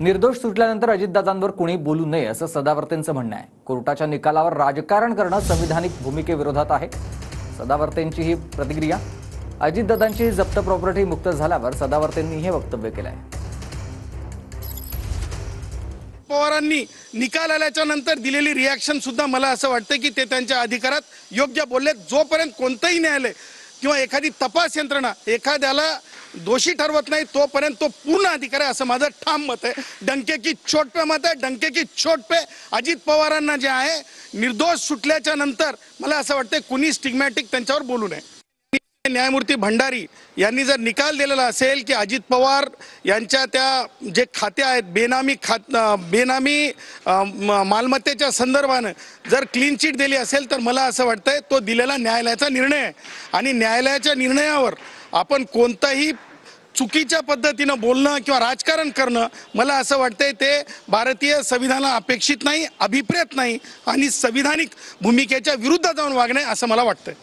निर्दोष सुटल्यानंतर अजितदादांवर कोणी बोलू नये असं सदावर्तेंचं म्हणणं आहे। कोर्टाच्या निकालावर राजकारण करणं संविधानिक भूमिकेविरोधात आहे। सदावर्तेंची ही प्रतिक्रिया। अजितदादांची जप्त प्रॉपर्टी मुक्त झाल्यावर सदावर्तेंनी हे वक्तव्य केलं आहे। पवारांनी निकाल आल्याच्या नंतर दिलेली रिॲक्शन सुद्धा मला असं वाटतं की ते त्यांच्या अधिकारात योग्य बोलले। जोपर्यंत कोणतंही न्यायालय किंवा एखादी तपास यंत्रणा एखाद्याला दोषी ठरवत नाही तोपर्यंत तो पूर्ण अधिकार आहे असं माझं ठाम मत आहे। डंके की चोट पे मत आहे, डंके की चोट पे अजित पवारांना जे आहे निर्दोष सुटल्याच्या नंतर मला असं वाटतं कुणी स्टिग्मॅटिक त्यांच्यावर बोलू नये। न्यायमूर्ती भंडारी यांनी जर निकाल दिलेला असेल की अजित पवार यांच्या त्या जे खाते आहेत बेनामी मालमत्तेच्या संदर्भाने जर क्लीन चिट दिली असेल तर मला असं वाटतंय तो दिलेला न्यायालयाचा निर्णय आहे आणि न्यायालयाच्या निर्णयावर आपण कोणताही चुकीच्या पद्धतीनं बोलणं किंवा राजकारण करणं मला असं वाटतंय ते भारतीय संविधानाला अपेक्षित नाही, अभिप्रेत नाही आणि संविधानिक भूमिकेच्या विरुद्ध जाऊन वागणे असं मला वाटतंय।